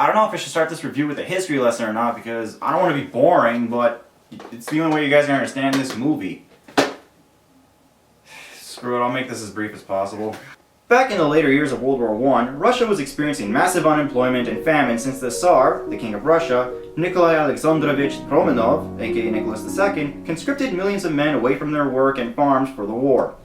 I don't know if I should start this review with a history lesson or not because I don't want to be boring, but it's the only way you guys can understand this movie. Screw it, I'll make this as brief as possible. Back in the later years of World War I, Russia was experiencing massive unemployment and famine since the Tsar, the King of Russia, Nikolai Alexandrovich Romanov, aka Nicholas II, conscripted millions of men away from their work and farms for the war.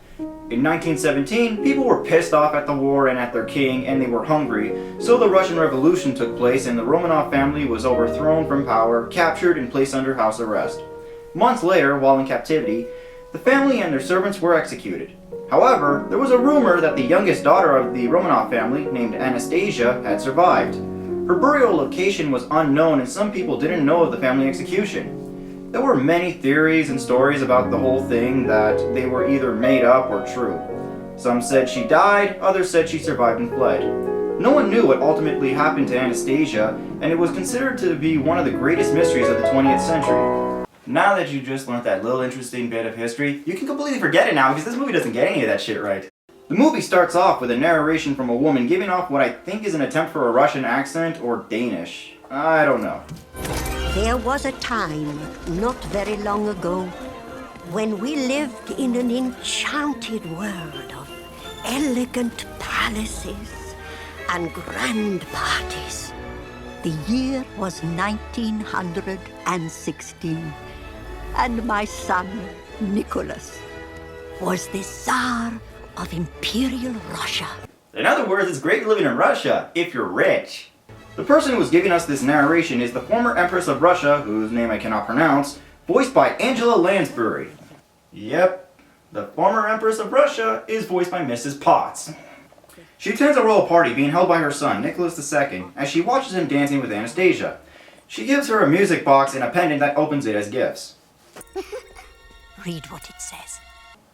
In 1917, people were pissed off at the war and at their king, and they were hungry, so the Russian Revolution took place and the Romanov family was overthrown from power, captured, and placed under house arrest. Months later, while in captivity, the family and their servants were executed. However, there was a rumor that the youngest daughter of the Romanov family, named Anastasia, had survived. Her burial location was unknown and some people didn't know of the family execution. There were many theories and stories about the whole thing that they were either made up or true. Some said she died, others said she survived and fled. No one knew what ultimately happened to Anastasia, and it was considered to be one of the greatest mysteries of the 20th century. Now that you just learned that little interesting bit of history, you can completely forget it now because this movie doesn't get any of that shit right. The movie starts off with a narration from a woman giving off what I think is an attempt for a Russian accent or Danish. I don't know. There was a time, not very long ago, when we lived in an enchanted world of elegant palaces and grand parties. The year was 1916, and my son, Nicholas, was the Tsar of Imperial Russia. In other words, it's great living in Russia, if you're rich. The person who was giving us this narration is the former Empress of Russia, whose name I cannot pronounce, voiced by Angela Lansbury. Yep, the former Empress of Russia is voiced by Mrs. Potts. She attends a royal party being held by her son, Nicholas II, as she watches him dancing with Anastasia. She gives her a music box and a pendant that opens it as gifts. Read what it says.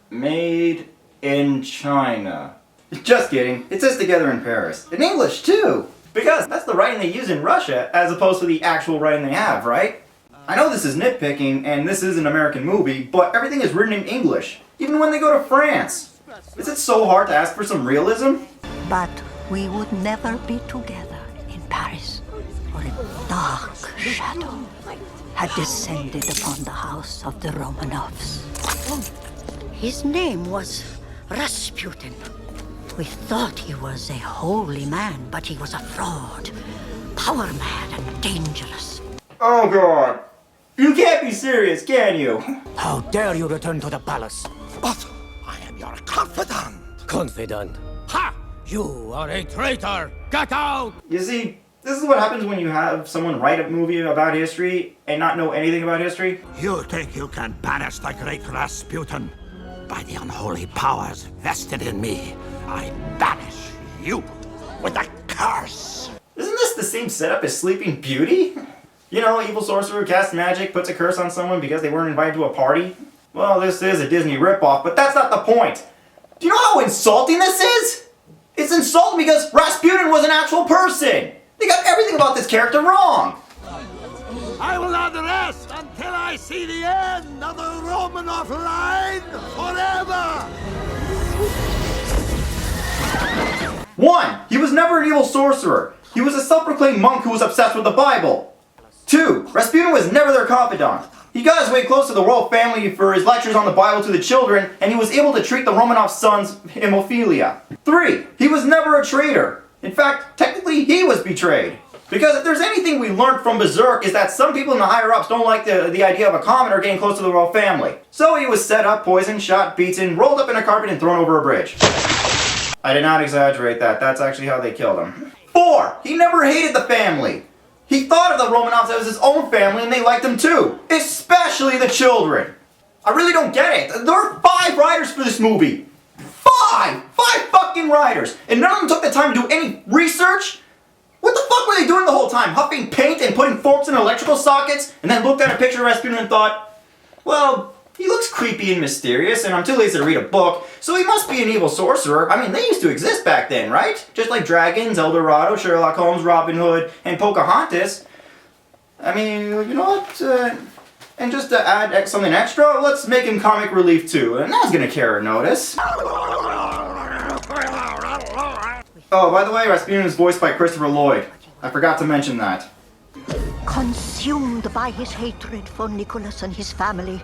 Made in China. Just kidding, it says together in Paris. In English, too! Because that's the writing they use in Russia, as opposed to the actual writing they have, right? I know this is nitpicking, and this is an American movie, but everything is written in English, even when they go to France. Is it so hard to ask for some realism? But we would never be together in Paris, for a dark shadow had descended upon the house of the Romanovs. His name was Rasputin. We thought he was a holy man, but he was a fraud, power-mad and dangerous. Oh god. You can't be serious, can you? How dare you return to the palace? But I am your confidant. Confidant? Ha! You are a traitor! Get out! You see, this is what happens when you have someone write a movie about history and not know anything about history. You think you can banish the great Rasputin? By the unholy powers vested in me, I banish you with a curse. Isn't this the same setup as Sleeping Beauty? You know, evil sorcerer casts magic, puts a curse on someone because they weren't invited to a party? Well, this is a Disney ripoff, but that's not the point. Do you know how insulting this is? It's insulting because Rasputin was an actual person. They got everything about this character wrong. I will not rest until I see the end of the Romanov line forever! 1. He was never an evil sorcerer. He was a self-proclaimed monk who was obsessed with the Bible. 2. Rasputin was never their confidant. He got his way close to the royal family for his lectures on the Bible to the children, and he was able to treat the Romanov sons' hemophilia. 3. He was never a traitor. In fact, technically, he was betrayed. Because if there's anything we learned from Berserk is that some people in the higher-ups don't like the idea of a commoner getting close to the royal family. So he was set up, poisoned, shot, beaten, rolled up in a carpet, and thrown over a bridge. I did not exaggerate that. That's actually how they killed him. 4. He never hated the family. He thought of the Romanovs as his own family and they liked him too. Especially the children. I really don't get it. There are 5 writers for this movie. 5! 5 fucking writers! And none of them took the time to do any research? What the fuck were they doing the whole time? Huffing paint and putting forks in electrical sockets? And then looked at a picture of Rasputin and thought, well, he looks creepy and mysterious and I'm too lazy to read a book, so he must be an evil sorcerer. I mean, they used to exist back then, right? Just like dragons, El Dorado, Sherlock Holmes, Robin Hood, and Pocahontas. I mean, you know what? And just to add something extra, let's make him comic relief too. And no one's gonna care or notice. Oh, by the way, Rasputin is voiced by Christopher Lloyd. I forgot to mention that. Consumed by his hatred for Nicholas and his family,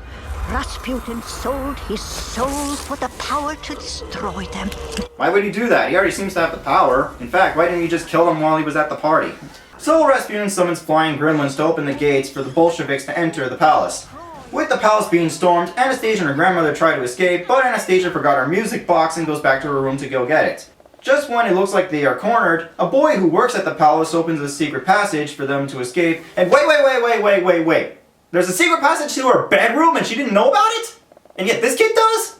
Rasputin sold his soul for the power to destroy them. Why would he do that? He already seems to have the power. In fact, why didn't he just kill them while he was at the party? So Rasputin summons flying gremlins to open the gates for the Bolsheviks to enter the palace. With the palace being stormed, Anastasia and her grandmother try to escape, but Anastasia forgot her music box and goes back to her room to go get it. Just when it looks like they are cornered, a boy who works at the palace opens a secret passage for them to escape, and wait! There's a secret passage to her bedroom and she didn't know about it? And yet this kid does?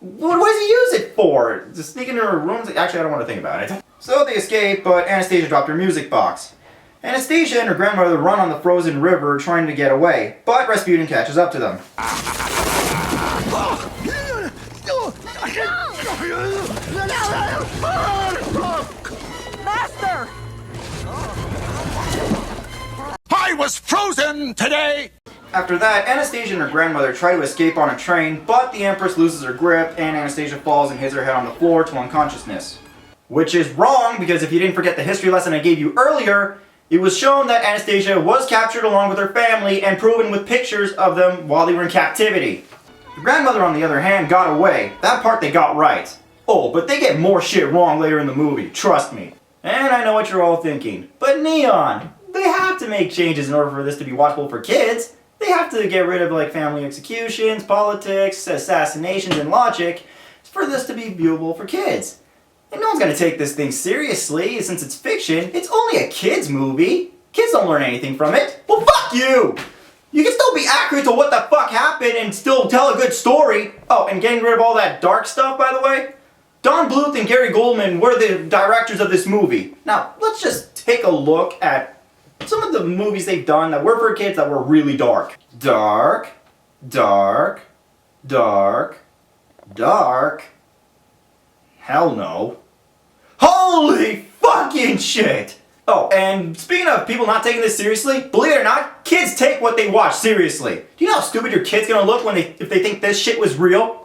What does he use it for? To sneak into her room? Actually, I don't want to think about it. So they escape, but Anastasia dropped her music box. Anastasia and her grandmother run on the frozen river trying to get away, but Rasputin catches up to them. Master! I was frozen today! After that, Anastasia and her grandmother try to escape on a train, but the Empress loses her grip and Anastasia falls and hits her head on the floor to unconsciousness. Which is wrong, because if you didn't forget the history lesson I gave you earlier, it was shown that Anastasia was captured along with her family and proven with pictures of them while they were in captivity. The grandmother, on the other hand, got away. That part they got right. Oh, but they get more shit wrong later in the movie, trust me. And I know what you're all thinking, but Neon, they have to make changes in order for this to be watchable for kids. They have to get rid of like family executions, politics, assassinations, and logic for this to be viewable for kids. And no one's gonna take this thing seriously since it's fiction. It's only a kid's movie. Kids don't learn anything from it. Well, fuck you! You can still be accurate to what the fuck happened and still tell a good story. Oh, and getting rid of all that dark stuff, by the way. Don Bluth and Gary Goldman were the directors of this movie. Now, let's just take a look at some of the movies they've done that were for kids that were really dark. Dark. Hell no. Holy fucking shit! Oh, and speaking of people not taking this seriously, believe it or not, kids take what they watch seriously. Do you know how stupid your kid's gonna look if they think this shit was real?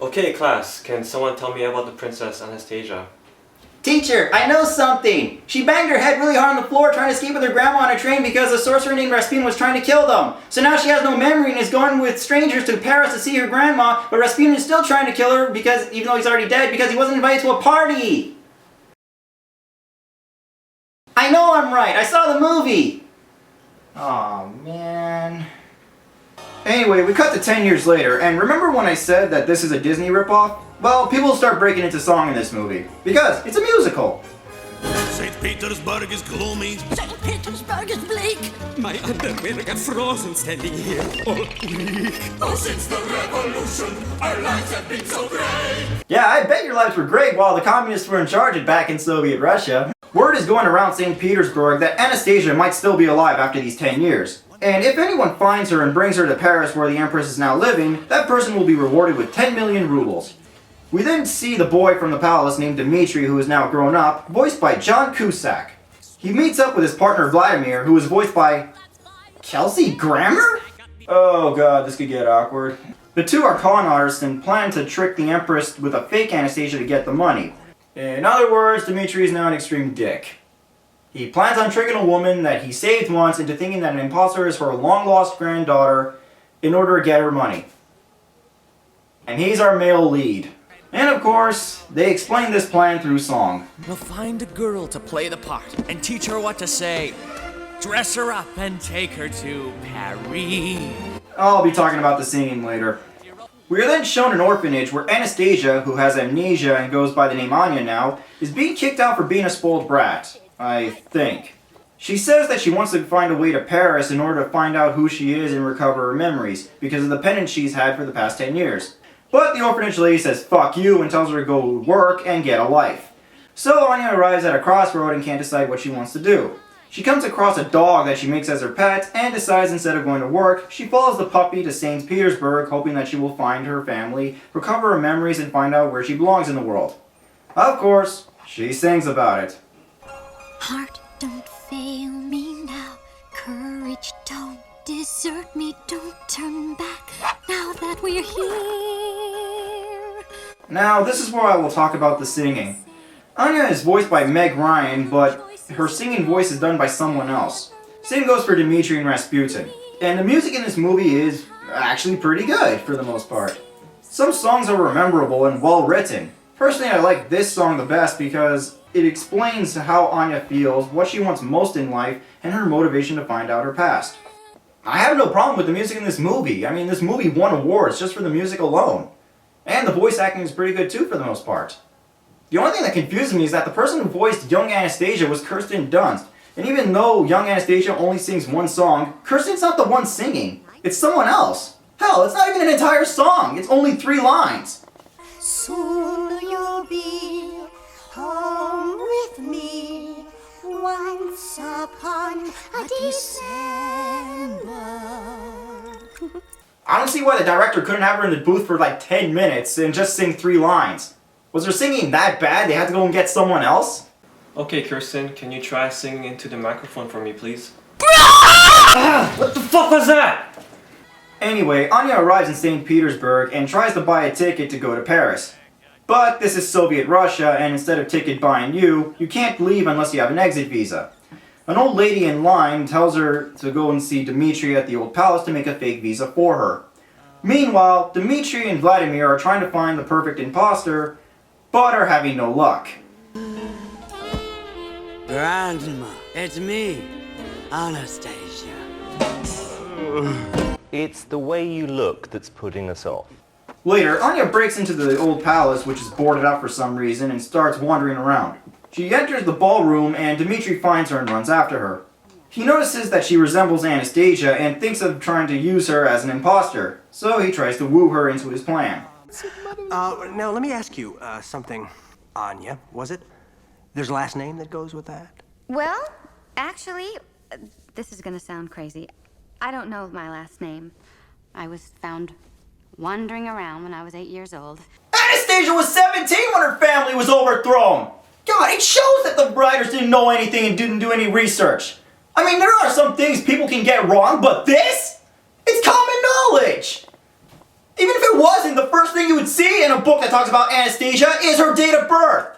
Okay, class, can someone tell me about the Princess Anastasia? Teacher, I know something! She banged her head really hard on the floor trying to escape with her grandma on a train because a sorcerer named Rasputin was trying to kill them. So now she has no memory and is going with strangers to Paris to see her grandma, but Rasputin is still trying to kill her because, even though he's already dead, because he wasn't invited to a party! I know I'm right, I saw the movie! Aw, man. Anyway, we cut to 10 years later, and remember when I said that this is a Disney ripoff? Well, people start breaking into song in this movie, because it's a musical. St. Petersburg is gloomy. St. Petersburg is bleak. My underwear got frozen standing here all week. Oh, since the revolution, our lives have been so great. Yeah, I bet your lives were great while the communists were in charge back in Soviet Russia. Word is going around St. Petersburg that Anastasia might still be alive after these 10 years. And if anyone finds her and brings her to Paris where the Empress is now living, that person will be rewarded with 10 million rubles. We then see the boy from the palace named Dimitri, who is now grown up, voiced by John Cusack. He meets up with his partner Vladimir, who is voiced by Kelsey Grammer? Oh god, this could get awkward. The two are con artists and plan to trick the Empress with a fake Anastasia to get the money. In other words, Dimitri is now an extreme dick. He plans on tricking a woman that he saved once into thinking that an imposter is her long-lost granddaughter in order to get her money. And he's our male lead. And of course, they explain this plan through song. We'll find a girl to play the part and teach her what to say. Dress her up and take her to Paris. I'll be talking about the singing later. We are then shown an orphanage where Anastasia, who has amnesia and goes by the name Anya now, is being kicked out for being a spoiled brat. I think. She says that she wants to find a way to Paris in order to find out who she is and recover her memories, because of the penance she's had for the past 10 years. But the orphanage lady says fuck you and tells her to go work and get a life. So Anya arrives at a crossroad and can't decide what she wants to do. She comes across a dog that she makes as her pet and decides instead of going to work, she follows the puppy to St. Petersburg hoping that she will find her family, recover her memories, and find out where she belongs in the world. Of course, she sings about it. Heart, don't fail me now. Courage, don't desert me. Don't turn back now that we're here. Now, this is where I will talk about the singing. Anya is voiced by Meg Ryan, but her singing voice is done by someone else. Same goes for Dimitri and Rasputin. And the music in this movie is actually pretty good for the most part. Some songs are memorable and well written. Personally, I like this song the best because it explains how Anya feels, what she wants most in life, and her motivation to find out her past. I have no problem with the music in this movie. I mean, this movie won awards just for the music alone. And the voice acting is pretty good too for the most part. The only thing that confuses me is that the person who voiced young Anastasia was Kirsten Dunst. And even though young Anastasia only sings one song, Kirsten's not the one singing. It's someone else. Hell, it's not even an entire song. It's only 3 lines. Soon you'll be home with me once upon a December. I don't see why the director couldn't have her in the booth for like 10 minutes and just sing 3 lines. Was her singing that bad they had to go and get someone else? Okay, Kirsten, can you try singing into the microphone for me, please? What the fuck was that? Anyway, Anya arrives in St. Petersburg and tries to buy a ticket to go to Paris. But this is Soviet Russia, and instead of ticket buying you can't leave unless you have an exit visa. An old lady in line tells her to go and see Dimitri at the old palace to make a fake visa for her. Meanwhile, Dimitri and Vladimir are trying to find the perfect imposter, but are having no luck. Grandma, it's me, Anastasia. It's the way you look that's putting us off. Later, Anya breaks into the old palace, which is boarded up for some reason, and starts wandering around. She enters the ballroom, and Dimitri finds her and runs after her. He notices that she resembles Anastasia and thinks of trying to use her as an imposter, so he tries to woo her into his plan. Now, let me ask you something. Anya, was it? There's a last name that goes with that? Well, actually, this is gonna sound crazy. I don't know my last name. I was found wandering around when I was 8 years old. Anastasia was 17 when her family was overthrown! God, it shows that the writers didn't know anything and didn't do any research. I mean, there are some things people can get wrong, but this? It's common knowledge! Even if it wasn't, the first thing you would see in a book that talks about Anastasia is her date of birth!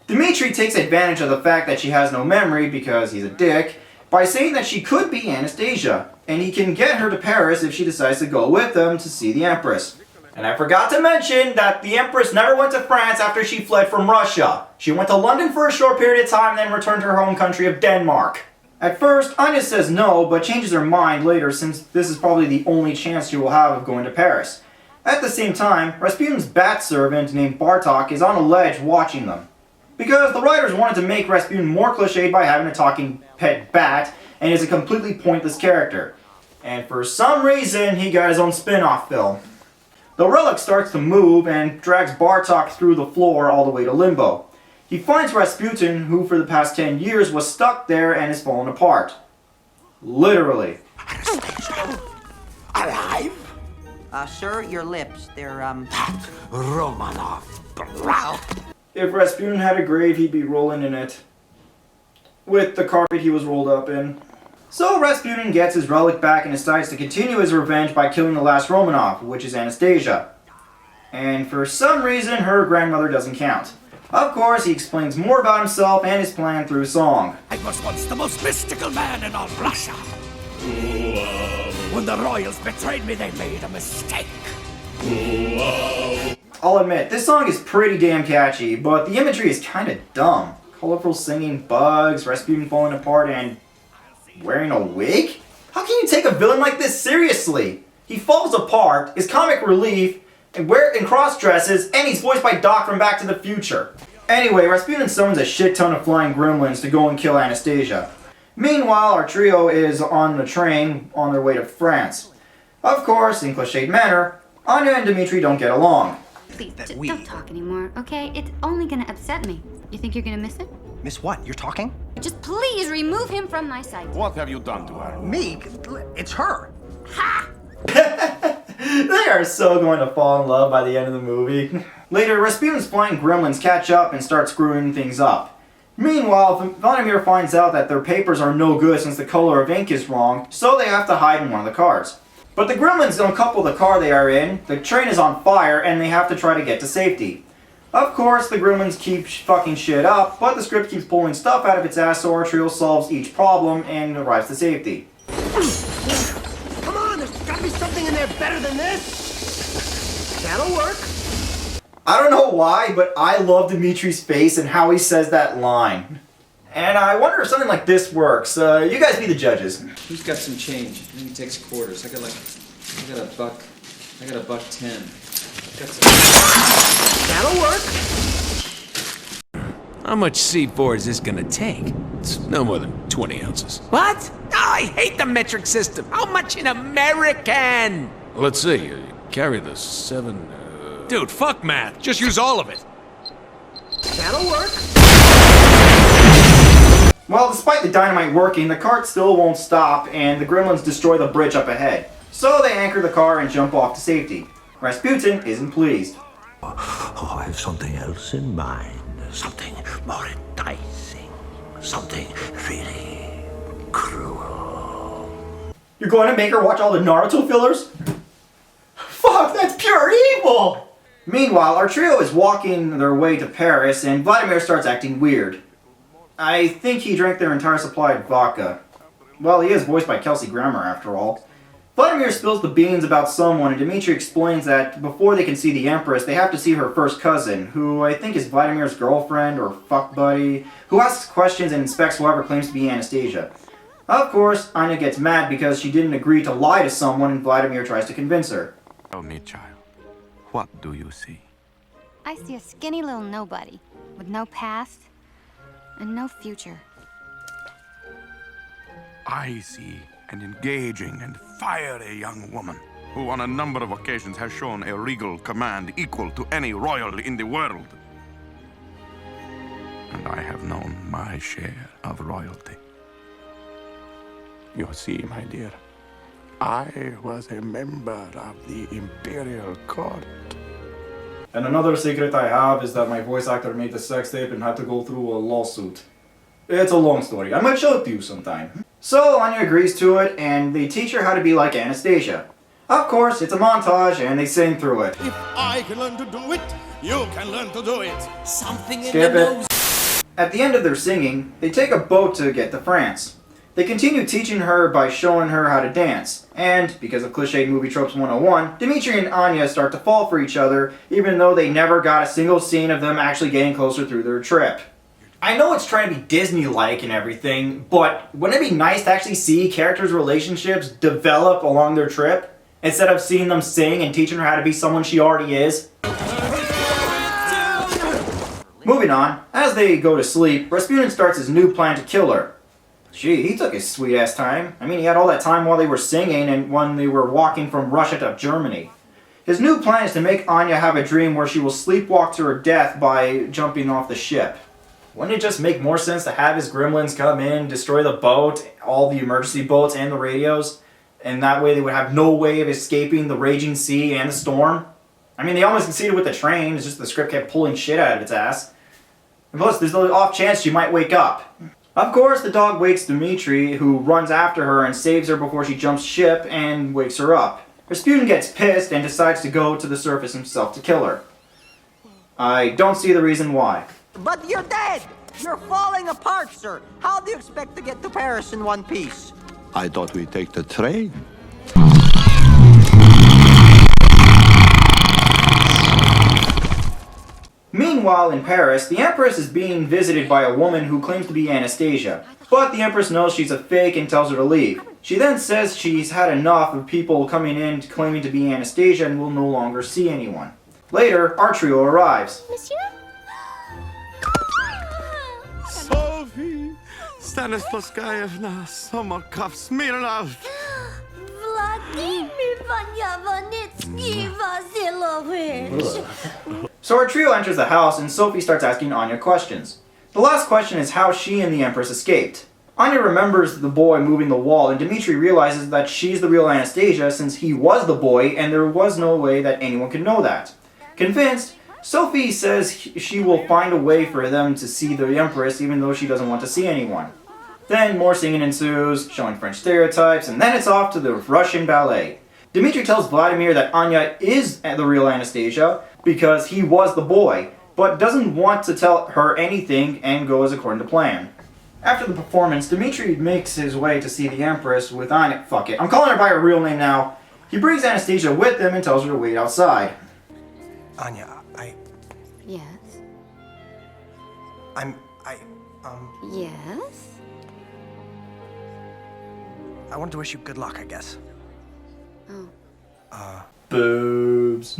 Dimitri takes advantage of the fact that she has no memory, because he's a dick, by saying that she could be Anastasia, and he can get her to Paris if she decides to go with them to see the Empress. And I forgot to mention that the Empress never went to France after she fled from Russia. She went to London for a short period of time, then returned to her home country of Denmark. At first, Anya says no, but changes her mind later since this is probably the only chance she will have of going to Paris. At the same time, Rasputin's bat servant named Bartok is on a ledge watching them. Because the writers wanted to make Rasputin more cliched by having a talking pet bat, and is a completely pointless character. And for some reason, he got his own spin-off film. The relic starts to move and drags Bartok through the floor all the way to Limbo. He finds Rasputin, who for the past 10 years was stuck there and is fallen apart. Literally. Alive? Sir, your lips, they're, Romanov. Growl. If Rasputin had a grave, he'd be rolling in it. With the carpet he was rolled up in. So Rasputin gets his relic back and decides to continue his revenge by killing the last Romanov, which is Anastasia. And for some reason, her grandmother doesn't count. Of course, he explains more about himself and his plan through song. I was once the most mystical man in all Russia. When the royals betrayed me, they made a mistake. I'll admit, this song is pretty damn catchy, but the imagery is kinda dumb. Colorful singing, bugs, Rasputin falling apart, and wearing a wig? How can you take a villain like this seriously? He falls apart, is comic relief, and cross-dresses, and he's voiced by Doc from Back to the Future. Anyway, Rasputin summons a shit ton of flying gremlins to go and kill Anastasia. Meanwhile, our trio is on the train on their way to France. Of course, in cliched manner, Anya and Dimitri don't get along. Please, don't talk anymore, okay? It's only gonna upset me. You think you're gonna miss it? Miss what? You're talking? Just please remove him from my sight. What have you done to her? Me? It's her. Ha! They are so going to fall in love by the end of the movie. Later, Rasputin's flying gremlins catch up and start screwing things up. Meanwhile, Vladimir finds out that their papers are no good since the color of ink is wrong, so they have to hide in one of the cars. But the gremlins don't couple the car they are in, the train is on fire, and they have to try to get to safety. Of course, the gremlins keep fucking shit up, but the script keeps pulling stuff out of its ass, so our trio solves each problem and arrives to safety. Come on, there's gotta be something in there better than this. That'll work. I don't know why, but I love Dimitri's face and how he says that line. And I wonder if something like this works. You guys be the judges. Who's got some change? Maybe takes quarters. I got $1.10. Got some... That'll work. How much C4 is this gonna take? It's no more than 20 ounces. What? Oh, I hate the metric system. How much in American? Let's see, you carry the 7... Dude, fuck math. Just use all of it. That'll work. Well, despite the dynamite working, the cart still won't stop, and the gremlins destroy the bridge up ahead. So they anchor the car and jump off to safety. Rasputin isn't pleased. Oh, I have something else in mind. Something more enticing. Something really cruel. You're going to make her watch all the Naruto fillers? Fuck, that's pure evil! Meanwhile, our trio is walking their way to Paris, and Vladimir starts acting weird. I think he drank their entire supply of vodka. Well, he is voiced by Kelsey Grammer, after all. Vladimir spills the beans about someone, and Dimitri explains that before they can see the Empress, they have to see her first cousin, who I think is Vladimir's girlfriend or fuck buddy, who asks questions and inspects whoever claims to be Anastasia. Of course, Anya gets mad because she didn't agree to lie to someone, and Vladimir tries to convince her. Tell me, child, what do you see? I see a skinny little nobody with no past and no future. I see an engaging and fiery young woman who on a number of occasions has shown a regal command equal to any royal in the world. And I have known my share of royalty. You see, my dear, I was a member of the imperial court. And another secret I have is that my voice actor made the sex tape and had to go through a lawsuit. It's a long story. I might show it to you sometime. So Anya agrees to it, and they teach her how to be like Anastasia. Of course, it's a montage, and they sing through it. If I can learn to do it, you can learn to do it. Something Skip in the it. nose. At the end of their singing, they take a boat to get to France. They continue teaching her by showing her how to dance. And, because of cliched movie tropes 101, Dimitri and Anya start to fall for each other, even though they never got a single scene of them actually getting closer through their trip. I know it's trying to be Disney-like and everything, but wouldn't it be nice to actually see characters' relationships develop along their trip, instead of seeing them sing and teaching her how to be someone she already is? Moving on, as they go to sleep, Rasputin starts his new plan to kill her. Gee, he took his sweet-ass time. I mean, he had all that time while they were singing and when they were walking from Russia to Germany. His new plan is to make Anya have a dream where she will sleepwalk to her death by jumping off the ship. Wouldn't it just make more sense to have his gremlins come in, destroy the boat, all the emergency boats and the radios, and that way they would have no way of escaping the raging sea and the storm? I mean, they almost succeeded with the train, it's just the script kept pulling shit out of its ass. And plus, there's the off chance she might wake up. Of course, the dog wakes Dimitri, who runs after her and saves her before she jumps ship and wakes her up. Rasputin gets pissed and decides to go to the surface himself to kill her. I don't see the reason why. But you're dead! You're falling apart, sir! How do you expect to get to Paris in one piece? I thought we'd take the train. Meanwhile, in Paris, the Empress is being visited by a woman who claims to be Anastasia. But the Empress knows she's a fake and tells her to leave. She then says she's had enough of people coming in claiming to be Anastasia and will no longer see anyone. Later, our trio arrives. Monsieur? Sophie! Stanislaskayevna, Sommerkopf, Smirnov! Vladimir Vanyavanitsky Vasilovich. So our trio enters the house and Sophie starts asking Anya questions. The last question is how she and the Empress escaped. Anya remembers the boy moving the wall and Dimitri realizes that she's the real Anastasia since he was the boy and there was no way that anyone could know that. Convinced, Sophie says she will find a way for them to see the Empress even though she doesn't want to see anyone. Then more singing ensues, showing French stereotypes, and then it's off to the Russian ballet. Dimitri tells Vladimir that Anya is the real Anastasia because he was the boy, but doesn't want to tell her anything and goes according to plan. After the performance, Dimitri makes his way to see the Empress with Anya. Fuck it, I'm calling her by her real name now. He brings Anastasia with him and tells her to wait outside. Anya, Yes? Yes? I wanted to wish you good luck, I guess. Oh. Boobs.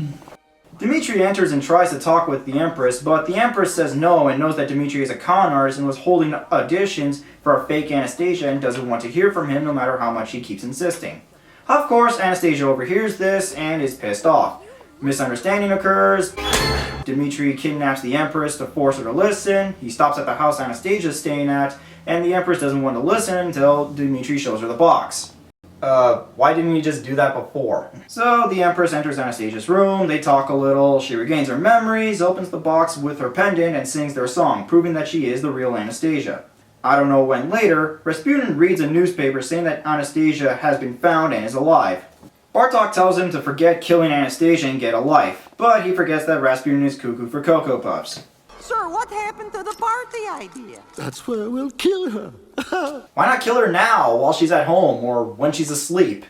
Dimitri enters and tries to talk with the Empress, but the Empress says no and knows that Dimitri is a con artist and was holding auditions for a fake Anastasia and doesn't want to hear from him no matter how much he keeps insisting. Of course, Anastasia overhears this and is pissed off. Misunderstanding occurs. Dimitri kidnaps the Empress to force her to listen. He stops at the house Anastasia is staying at, and the Empress doesn't want to listen until Dimitri shows her the box. Why didn't he just do that before? So the Empress enters Anastasia's room, they talk a little, she regains her memories, opens the box with her pendant, and sings their song, proving that she is the real Anastasia. I don't know when later, Rasputin reads a newspaper saying that Anastasia has been found and is alive. Bartok tells him to forget killing Anastasia and get a life, but he forgets that Rasputin is cuckoo for Cocoa Puffs. Sir, what happened to the party idea? That's where we'll kill her. Why not kill her now, while she's at home, or when she's asleep?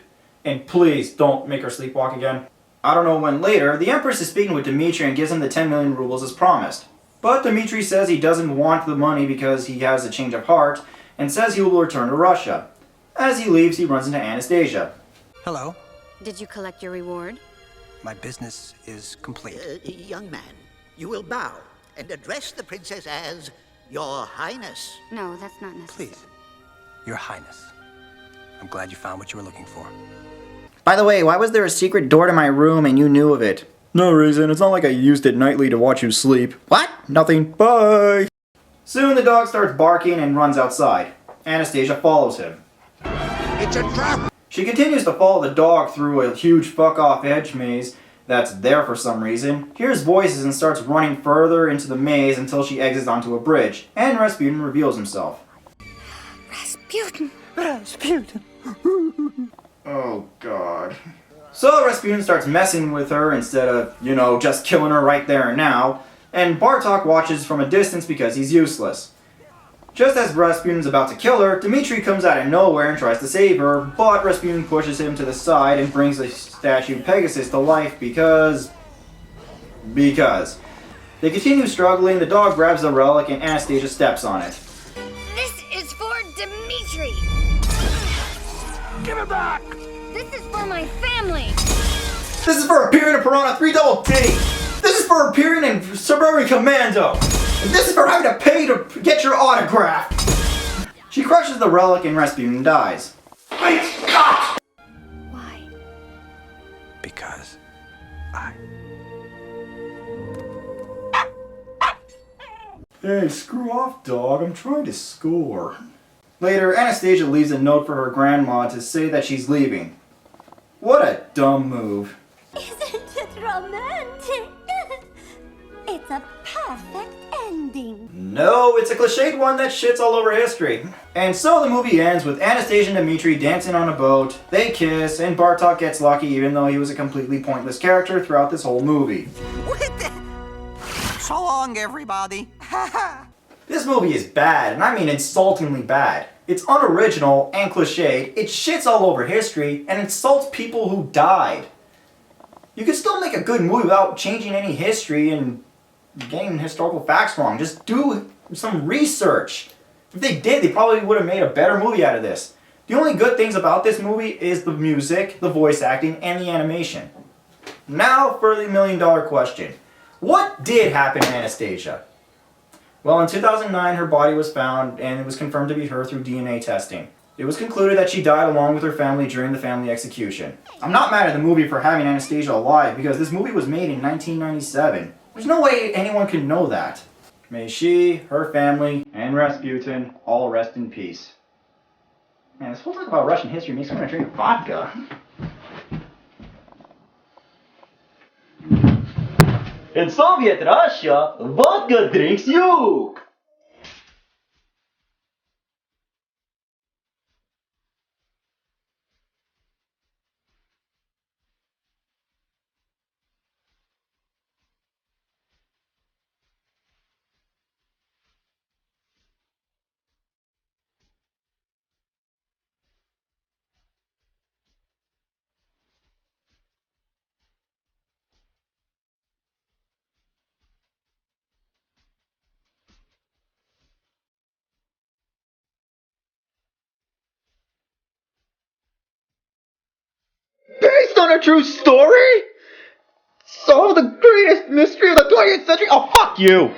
And please, don't make her sleepwalk again. I don't know when later, the Empress is speaking with Dimitri and gives him the 10 million rubles as promised. But Dimitri says he doesn't want the money because he has a change of heart, and says he will return to Russia. As he leaves, he runs into Anastasia. Hello. Did you collect your reward? My business is complete. Young man, you will bow and address the princess as Your Highness. No, that's not necessary. Please. Your Highness. I'm glad you found what you were looking for. By the way, why was there a secret door to my room and you knew of it? No reason, it's not like I used it nightly to watch you sleep. What? Nothing. Bye! Soon the dog starts barking and runs outside. Anastasia follows him. It's a trap! She continues to follow the dog through a huge fuck-off edge maze that's there for some reason, hears voices and starts running further into the maze until she exits onto a bridge, and Rasputin reveals himself. Rasputin! Rasputin! Oh god. So Rasputin starts messing with her instead of, just killing her right there and now, and Bartok watches from a distance because he's useless. Just as Rasputin's about to kill her, Dimitri comes out of nowhere and tries to save her, but Rasputin pushes him to the side and brings the statue Pegasus to life because... They continue struggling, the dog grabs the relic and Anastasia steps on it. This is for Dimitri! Give it back! This is for my family! This is for appearing in Piranha 3 Double D! This is for appearing in Suburban Commando! And this is for having to pay to get your autograph! She crushes the relic and Rasputin dies. Please, cut! Why? Because Hey, screw off, dog. I'm trying to score. Later, Anastasia leaves a note for her grandma to say that she's leaving. What a dumb move. Isn't it romantic? It's a perfect ending. No, it's a cliched one that shits all over history. And so the movie ends with Anastasia and Dimitri dancing on a boat, they kiss, and Bartok gets lucky even though he was a completely pointless character throughout this whole movie. So long, everybody. This movie is bad, and I mean insultingly bad. It's unoriginal and cliched, it shits all over history, and insults people who died. You can still make a good movie without changing any history and getting historical facts wrong. Just do some research. If they did, they probably would have made a better movie out of this. The only good things about this movie is the music, the voice acting, and the animation. Now for the million-dollar question. What did happen to Anastasia? Well, in 2009, her body was found, and it was confirmed to be her through DNA testing. It was concluded that she died along with her family during the family execution. I'm not mad at the movie for having Anastasia alive, because this movie was made in 1997. There's no way anyone could know that. May she, her family, and Rasputin all rest in peace. Man, this whole talk about Russian history makes me want to drink vodka. In Soviet Russia, vodka drinks you! on a true story? Solve the greatest mystery of the 20th century? Oh, fuck you!